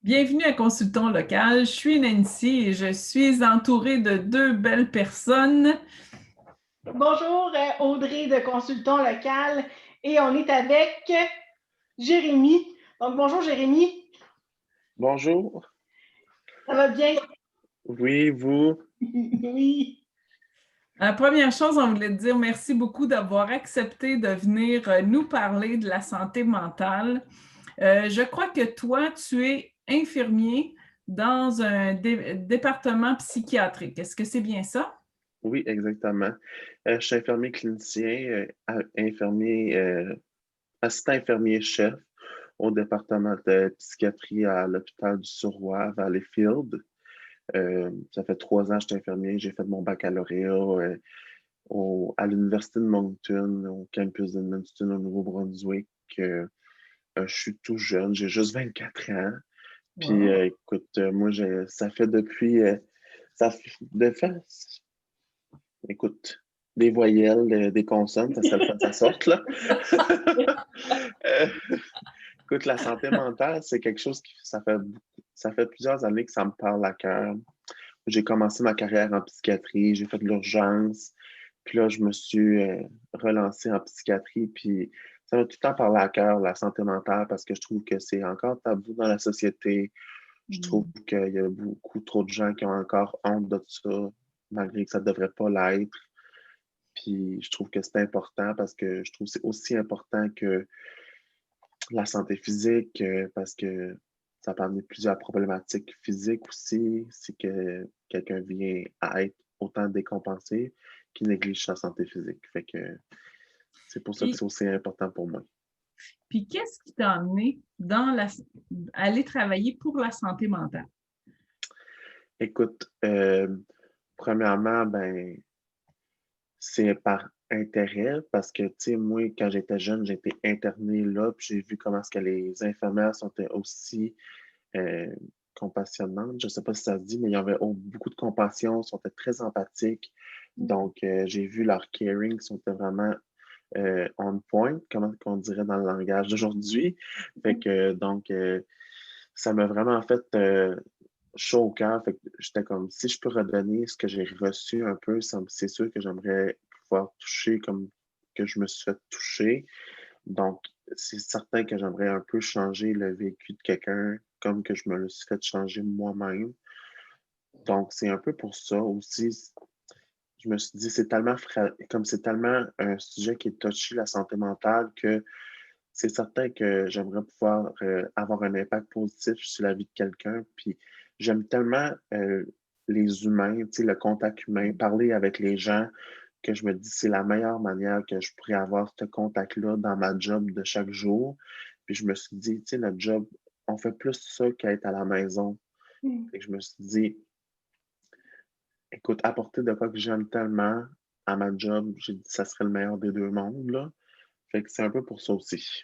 Bienvenue à Consultons local. Je suis Nancy et je suis entourée de deux belles personnes. Bonjour, Audrey de Consultons local et on est avec Jérémy. Donc, bonjour Jérémy, Bonjour. ça va bien? Oui, vous? Oui. La première chose, on voulait te dire merci beaucoup d'avoir accepté de venir nous parler de la santé mentale. Je crois que toi, tu es infirmier dans un département psychiatrique. Est-ce que c'est bien ça? Oui, exactement. Je suis infirmier clinicien, infirmier, assistant infirmier chef au département de psychiatrie à l'hôpital du Suroît à Valleyfield. Ça fait 3 ans que je suis infirmier. J'ai fait mon baccalauréat à l'Université de Moncton, au campus de Moncton au Nouveau-Brunswick. Je suis tout jeune, j'ai juste 24 ans. Puis, Wow. écoute, moi, ça fait depuis. Ça fait, de fait, écoute, des voyelles, des consonnes, ça serait le fait que ça sorte, là. Euh, écoute, la santé mentale, c'est quelque chose ça fait plusieurs années que ça me parle à cœur. J'ai commencé ma carrière en psychiatrie, j'ai fait de l'urgence, puis là, je me suis relancé en psychiatrie, puis ça m'a tout le temps parlé à cœur, la santé mentale, parce que je trouve que c'est encore tabou dans la société. Je trouve qu'il y a beaucoup trop de gens qui ont encore honte de ça, malgré que ça ne devrait pas l'être. Puis je trouve que c'est important parce que je trouve que c'est aussi important que la santé physique parce que ça peut amener plusieurs problématiques physiques aussi si que quelqu'un vient à être autant décompensé qu'il néglige sa santé physique. Fait que c'est pour ça que Puis, c'est aussi important pour moi. puis qu'est-ce qui t'a amené à aller travailler pour la santé mentale? Écoute, premièrement, ben, c'est par intérêt parce que, tu sais, moi, quand j'étais jeune, j'ai été interné là, puis j'ai vu comment est-ce que les infirmières sont aussi euh, compationnantes. Je ne sais pas si ça se dit, mais il y avait beaucoup de compassion, sont très empathiques. Donc, j'ai vu leur caring, sont vraiment on point, comme on dirait dans le langage d'aujourd'hui. Fait que, donc, ça m'a vraiment fait chaud au cœur. Fait que j'étais comme, si je peux redonner ce que j'ai reçu un peu, c'est sûr que j'aimerais pouvoir toucher comme que je me suis fait toucher. Donc, c'est certain que j'aimerais un peu changer le vécu de quelqu'un comme que je me le suis fait changer moi-même. Donc, c'est un peu pour ça aussi. Je me suis dit, comme c'est tellement un sujet qui est touché, la santé mentale, que c'est certain que j'aimerais pouvoir avoir un impact positif sur la vie de quelqu'un. Puis j'aime tellement les humains, tu sais, le contact humain, parler avec les gens, que je me dis c'est la meilleure manière que je pourrais avoir ce contact-là dans ma job de chaque jour. Puis je me suis dit, tu sais, notre job, on fait plus ça qu'être à la maison. Et je me suis dit, écoute, apporter de quoi que j'aime tellement à ma job, j'ai dit ça serait le meilleur des deux mondes, là. Fait que c'est un peu pour ça aussi.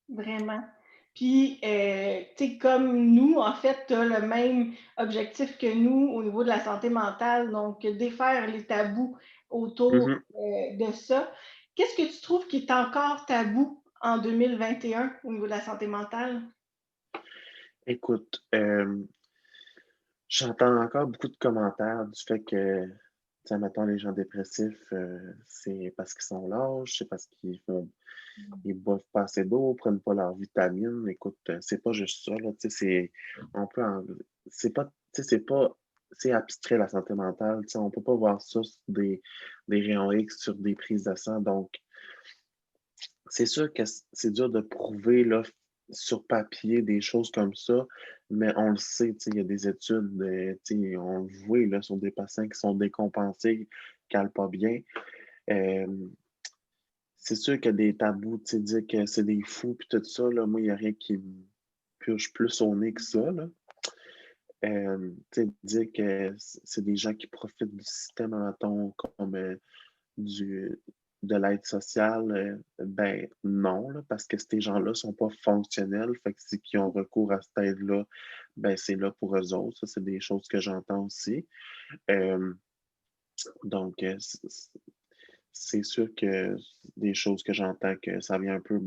Vraiment. Puis, tu sais, comme nous, en fait, tu as le même objectif que nous au niveau de la santé mentale, donc défaire les tabous autour Mhm. de ça. Qu'est-ce que tu trouves qui est encore tabou en 2021 au niveau de la santé mentale? Écoute, j'entends encore beaucoup de commentaires du fait que, tu sais, mettons, les gens dépressifs, c'est parce qu'ils sont lâches, c'est parce ils boivent pas assez d'eau, prennent pas leurs vitamines. Écoute, c'est pas juste ça, là, tu sais, on peut c'est pas, tu sais, c'est abstrait la santé mentale, tu sais, on peut pas voir ça sur des rayons X, sur des prises de sang. Donc, c'est sûr que c'est dur de prouver là, sur papier des choses comme ça, mais on le sait, tu sais, il y a des études, tu sais, on le voit là, sur des patients qui sont décompensés, qui n'allent pas bien. Euh, c'est sûr qu'il y a des tabous, tu sais, dire que c'est des fous puis tout ça, là, moi, il n'y a rien qui me purge plus au nez que ça, là. Tu sais, dire que c'est des gens qui profitent du système, mettons, comme du, de l'aide sociale, ben non, là, parce que ces gens-là ne sont pas fonctionnels. Fait que ceux qui ont recours à cette aide-là, ben c'est là pour eux autres. Ça, c'est des choses que j'entends aussi. Euh, donc, c'est sûr que des choses que j'entends que ça vient un peu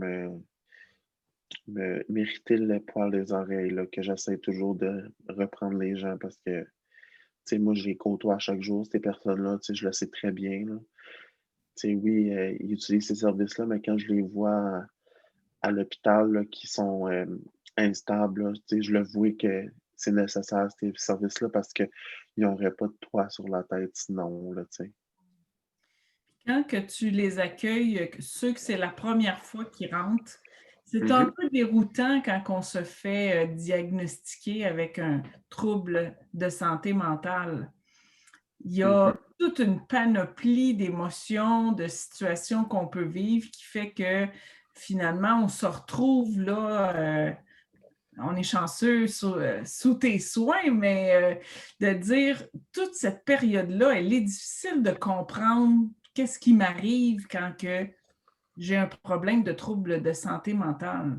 m'irriter le poil des oreilles, là, que j'essaie toujours de reprendre les gens parce que, tu sais, moi, je les côtoie à chaque jour, ces personnes-là, tu sais, je le sais très bien, là. Tu sais, oui, ils utilisent ces services-là, mais quand je les vois à l'hôpital, là, qui sont instables, là, tu sais, je le vois que c'est nécessaire, ces services-là, parce qu'ils n'auraient pas de toit sur la tête sinon, là, tu sais. Quand que tu les accueilles, ceux que c'est la première fois qu'ils rentrent, c'est un Mhm, peu déroutant quand on se fait diagnostiquer avec un trouble de santé mentale. Il y a mhm. toute une panoplie d'émotions, de situations qu'on peut vivre qui fait que finalement, on se retrouve là, on est chanceux sous tes soins, mais de dire toute cette période-là, elle est difficile de comprendre qu'est-ce qui m'arrive quand que j'ai un problème de trouble de santé mentale.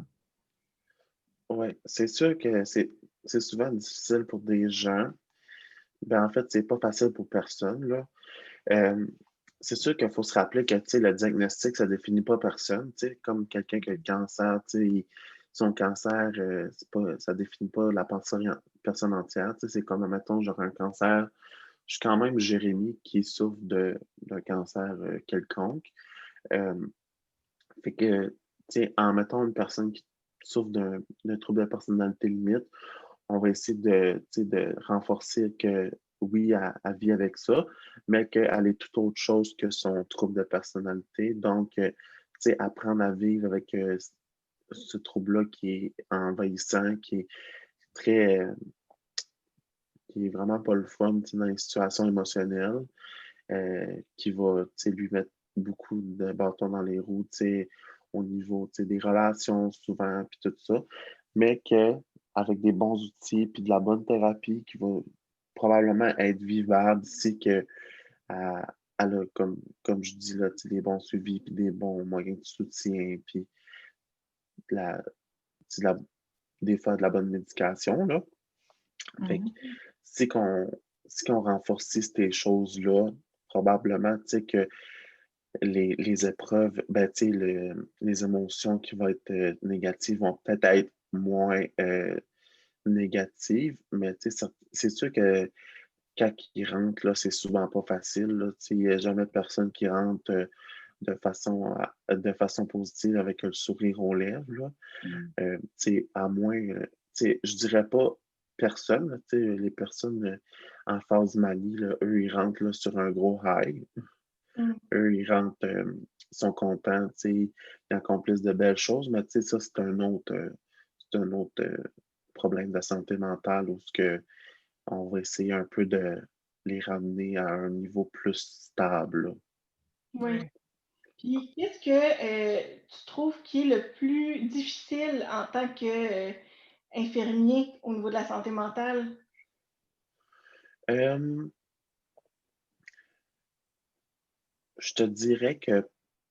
Ouais, c'est sûr que c'est souvent difficile pour des gens. Ben, en fait, c'est pas facile pour personne, là. Euh, c'est sûr qu'il faut se rappeler que, tu sais, le diagnostic, ça définit pas personne, tu sais, comme quelqu'un qui a le cancer, tu sais, son cancer, ça définit pas la personne entière, tu sais, c'est comme, mettons, j'aurais un cancer, je suis quand même Jérémy qui souffre d'un cancer quelconque. Euh, fait que, tu sais, en mettant une personne qui souffre d'un trouble de personnalité limite, on va essayer tu sais, de renforcer que oui, elle vit avec ça, mais qu'elle est tout autre chose que son trouble de personnalité. Donc, tu sais, apprendre à vivre avec ce trouble-là qui est envahissant, très, euh, qui est vraiment pas le fun, tu sais, dans les situations émotionnelles, qui va, tu sais, lui mettre beaucoup de bâtons dans les roues, tu sais, au niveau, tu sais, des relations souvent, puis tout ça, mais que avec des bons outils, puis de la bonne thérapie qui va probablement être vivable d'ici que elle a, comme je dis là, tu sais, des bons suivis, puis des bons moyens de soutien, puis de la, tu sais, des fois de la bonne médication, là. Fait que Mhm. si qu'on si qu'on renforce ces choses-là, probablement, tu sais, que les épreuves, ben, tu sais, les émotions qui vont être négatives vont peut-être être moins négatives, mais tu sais, c'est sûr que quand ils rentrent, là, c'est souvent pas facile, là, tu sais, il n'y a jamais personne qui rentre de façon positive avec le sourire aux lèvres, là. Tu sais, à moins, tu sais, je dirais pas personne, là, tu sais, les personnes en phase manie, là, eux, ils rentrent là, sur un gros high. Mm. Eux, ils rentrent, ils sont contents, tu sais, ils accomplissent de belles choses, mais tu sais, ça, c'est un autre problème de santé mentale où ce que on va essayer un peu de les ramener à un niveau plus stable, là. Oui. Ouais. Puis, qu'est-ce que tu trouves qui est le plus difficile en tant qu'infirmier au niveau de la santé mentale? Euh, je te dirais que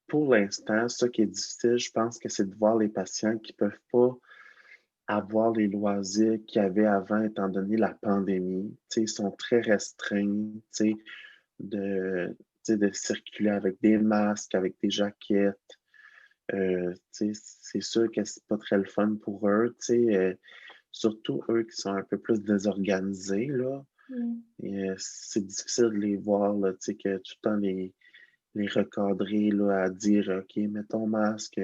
pour l'instant, ce qui est difficile, je pense que c'est de voir les patients qui peuvent pas avoir les loisirs qu'il y avait avant, étant donné la pandémie. Tu sais, ils sont très restreints, tu sais, de circuler avec des masques, avec des jaquettes. Tu sais, c'est sûr que c'est pas très le fun pour eux, tu sais, surtout eux qui sont un peu plus désorganisés, là. Mm. Et, c'est difficile de les voir, là, tu sais, que tout le temps les recadrer, là, à dire, OK, mets ton masque,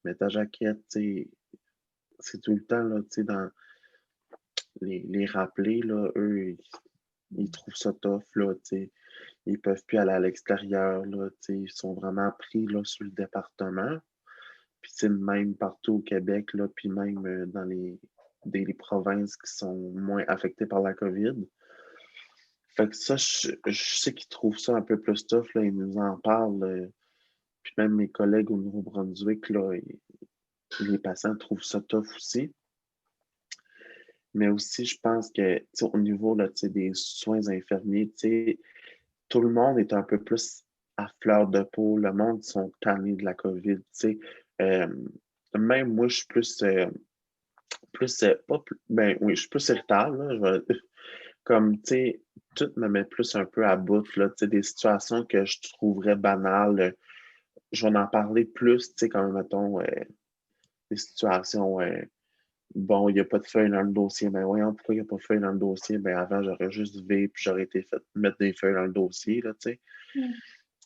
mets ta jaquette, tu sais, c'est tout le temps, là, tu sais, dans les rappeler, là, eux, ils trouvent ça tough, là, tu sais. Ils peuvent plus aller à l'extérieur, là, tu sais. Ils sont vraiment pris, là, sur le département. Puis c'est le même partout au Québec, là, puis même dans les provinces qui sont moins affectées par la COVID. Fait que ça, je sais qu'ils trouvent ça un peu plus tough, là, ils nous en parlent. Puis même mes collègues au Nouveau-Brunswick, là, les patients trouvent ça tough aussi. Mais aussi, je pense que, tu sais, au niveau, là, tu sais, des soins infirmiers, tu sais, tout le monde est un peu plus à fleur de peau. Le monde sont tannés de la COVID, tu sais. Euh, même moi, je suis pas ben oui, je suis plus irritable, là, comme, tu sais, tout me met plus un peu à bout, là, tu sais, des situations que je trouverais banales. Je vais en parler plus, tu sais, comme, mettons, des situations, bon, il n'y a pas de feuilles dans le dossier. Ben voyons, pourquoi il n'y a pas de feuilles dans le dossier? Ben avant, j'aurais juste V puis j'aurais été fait mettre des feuilles dans le dossier, là, tu sais.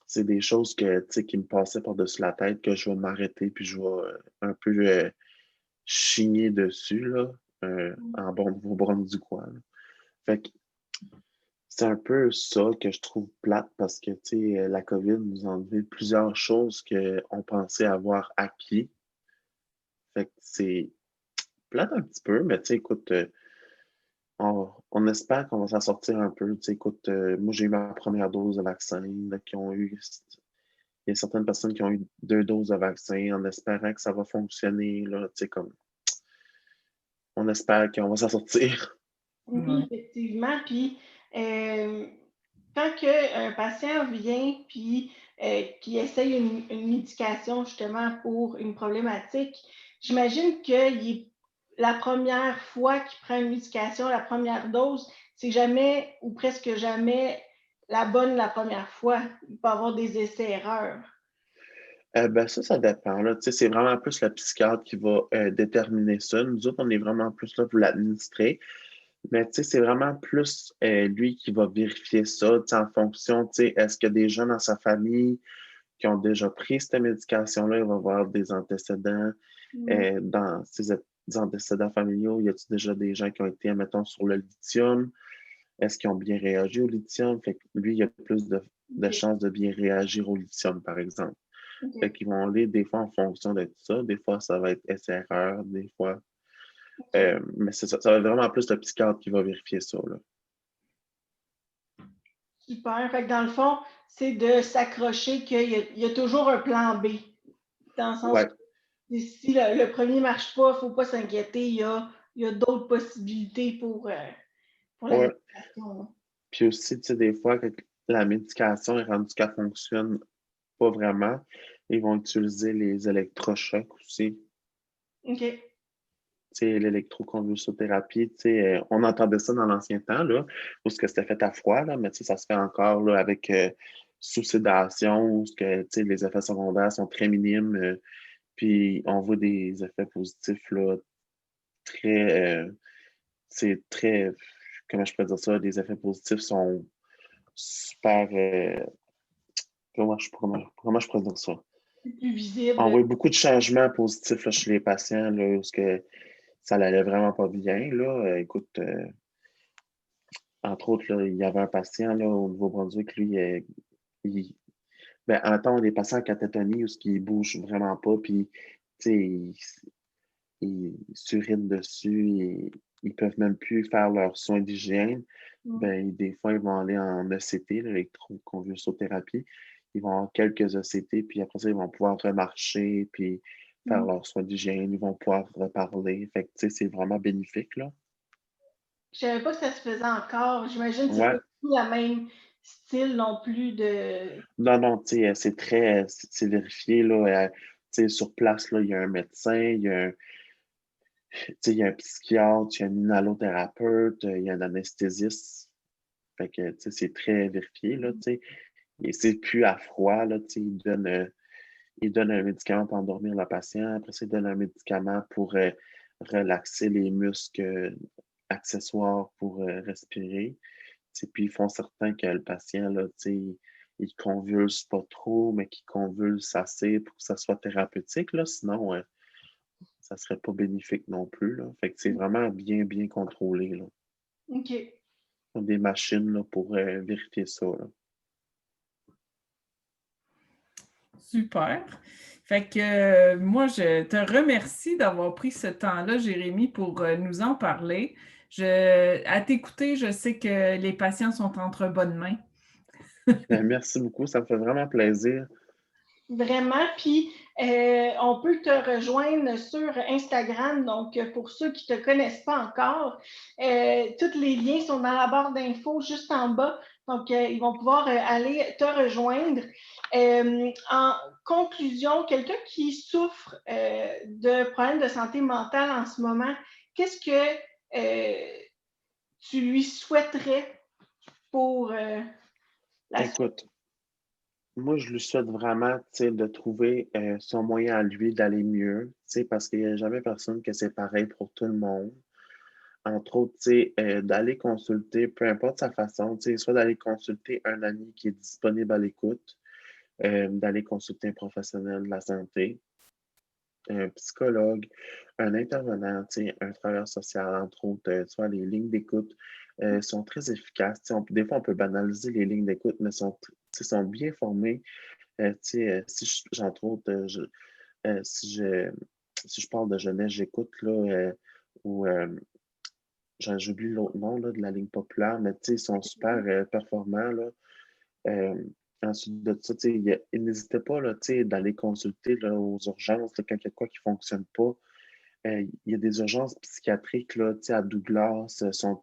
C'est des choses que, tu sais, qui me passaient par-dessus la tête que je vais m'arrêter puis je vais un peu chigner dessus, là, en bon Nouveau-Brunswickois, là. Fait que c'est un peu ça que je trouve plate parce que, tu sais, la COVID nous a enlevé plusieurs choses qu'on pensait avoir acquis. Fait que c'est plate un petit peu, mais tu sais, écoute, on espère qu'on va s'en sortir un peu. Tu sais, écoute, moi, j'ai eu ma première dose de vaccin, là, il y a certaines personnes qui ont eu 2 doses de vaccin en espérant que ça va fonctionner, là, tu sais, comme, on espère qu'on va s'en sortir. Oui, effectivement. Puis, quand un patient vient puis qui essaye une médication justement pour une problématique, j'imagine que la première fois qu'il prend une médication, la première dose, c'est jamais ou presque jamais la bonne la première fois. Il peut y avoir des essais-erreurs. Ben ça dépend, là. Tu sais, c'est vraiment plus le psychiatre qui va déterminer ça. Nous autres, on est vraiment plus là pour l'administrer. Mais tu sais, c'est vraiment plus lui qui va vérifier ça, tu sais, en fonction, tu sais, est-ce qu'il y a des gens dans sa famille qui ont déjà pris cette médication-là? Il va voir des antécédents dans des antécédents familiaux. Y a-t-il déjà des gens qui ont été, mettons, sur le lithium? Est-ce qu'ils ont bien réagi au lithium? Fait que lui, il a plus de chances de bien réagir au lithium, par exemple. Fait qu'ils vont aller des fois en fonction de ça. Des fois, ça va être essai-erreur, des fois. Mais c'est ça, ça va être vraiment plus le psychiatre qui va vérifier ça, là. Super. Fait que dans le fond, c'est de s'accrocher qu'il y a toujours un plan B. Dans le sens Ouais. où si le premier ne marche pas, il ne faut pas s'inquiéter. Il y a d'autres possibilités pour la Ouais. médication. Puis aussi, tu sais, des fois, quand la médication est rendue qu'elle fonctionne pas vraiment, ils vont utiliser les électrochocs aussi. OK. Tu sais, l'électroconvulsothérapie, tu sais, on entendait ça dans l'ancien temps, là, où ce que c'était fait à froid, là, mais tu sais, ça se fait encore, là, avec sous sédation, où ce que, tu sais, les effets secondaires sont très minimes, puis on voit des effets positifs, là, c'est très, comment je pourrais dire ça, les effets positifs sont super, comment je pourrais dire ça? C'est plus visible. On voit beaucoup de changements positifs là, chez les patients, là, où ce que ça n'allait vraiment pas bien, là. Écoute, entre autres, là, il y avait un patient là, au Nouveau-Brunswick, lui, en temps, des patients en catatonie où ce qui bouge vraiment pas, puis, tu sais, ils s'urinent dessus, et ils peuvent même plus faire leurs soins d'hygiène. Ben, des fois, ils vont aller en ECT, l'électroconvulsothérapie. Ils vont avoir quelques ECT, puis après ça, ils vont pouvoir remarcher, puis faire leurs soins d'hygiène. Ils vont pouvoir reparler. Fait que, tu sais, c'est vraiment bénéfique, là. Je ne savais pas que ça se faisait encore. J'imagine que c'est Ouais. pas tout le même style non plus de. Non, tu sais, c'est vérifié, là. Tu sais, sur place, là, il y a un médecin, tu sais, il y a un psychiatre, il y a un inhalothérapeute, il y a un anesthésiste. Fait que, tu sais, c'est très vérifié, là, tu sais. Et c'est plus à froid, là, tu sais, il donne un médicament pour endormir le patient. Après ça, il donne un médicament pour relaxer les muscles accessoires pour respirer. Tu sais, puis ils font certain que le patient, là, tu sais, il convulse pas trop, mais qu'il convulse assez pour que ça soit thérapeutique, là. Sinon, ça serait pas bénéfique non plus, là. Fait que c'est vraiment bien, bien contrôlé, là. OK. Ils ont des machines, là, pour vérifier ça, là. Super. Fait que moi, je te remercie d'avoir pris ce temps-là, Jérémy, pour nous en parler. À t'écouter, je sais que les patients sont entre bonnes mains. Ben, merci beaucoup, ça me fait vraiment plaisir. Vraiment. Puis, on peut te rejoindre sur Instagram. Donc, pour ceux qui ne te connaissent pas encore, tous les liens sont dans la barre d'infos juste en bas. Donc, ils vont pouvoir aller te rejoindre. En conclusion, quelqu'un qui souffre de problèmes de santé mentale en ce moment, qu'est-ce que tu lui souhaiterais pour la suite? Écoute, moi, je lui souhaite vraiment, tu sais, de trouver son moyen à lui d'aller mieux, tu sais, parce qu'il n'y a jamais personne que c'est pareil pour tout le monde. Entre autres, tu sais, d'aller consulter, peu importe sa façon, tu sais, soit d'aller consulter un ami qui est disponible à l'écoute, d'aller consulter un professionnel de la santé, un psychologue, un intervenant, tu sais, un travailleur social, entre autres, tu vois, les lignes d'écoute sont très efficaces. Tu sais, des fois, on peut banaliser les lignes d'écoute, mais tu sais, sont bien formées. Tu sais, entre autres, si si je parle de jeunesse, j'écoute, là, ou j'oublie l'autre nom là, de la ligne populaire, mais tu sais, ils sont super performants, là. Euh, Ensuite de ça, tu sais, n'hésitez pas là, tu sais, d'aller consulter là, aux urgences là, quand il y a quoi qui ne fonctionne pas. Il y a des urgences psychiatriques là, tu sais, à Douglas, sont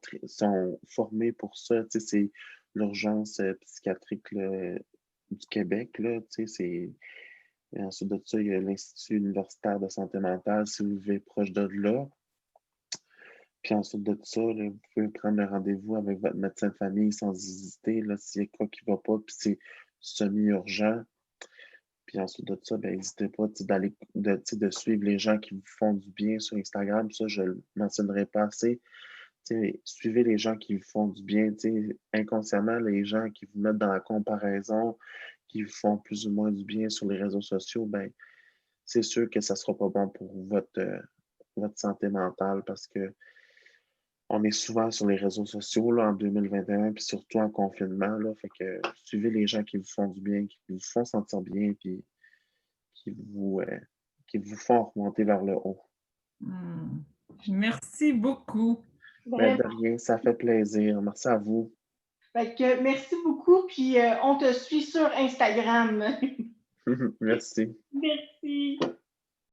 formées pour ça. Tu sais, c'est l'urgence psychiatrique là, du Québec. Là, tu sais, et ensuite de ça, il y a l'Institut universitaire de santé mentale si vous vivez proche de là. Puis ensuite de ça, là, vous pouvez prendre un rendez-vous avec votre médecin de famille sans hésiter, là, s'il y a quoi qui ne va pas, puis c'est semi-urgent. Puis ensuite de ça, ben, n'hésitez pas de suivre les gens qui vous font du bien sur Instagram. Ça, je ne le mentionnerai pas assez. Suivez les gens qui vous font du bien. Inconsciemment, les gens qui vous mettent dans la comparaison, qui vous font plus ou moins du bien sur les réseaux sociaux, ben, c'est sûr que ça ne sera pas bon pour votre santé mentale parce que on est souvent sur les réseaux sociaux là, en 2021, puis surtout en confinement. Là, fait que suivez les gens qui vous font du bien, qui vous font sentir bien, puis qui vous, euh, qui vous font remonter vers le haut. Hmm. Merci beaucoup. Ben, de Vraiment. rien, ça fait plaisir. Merci à vous. Fait que merci beaucoup, puis on te suit sur Instagram. Merci. Merci.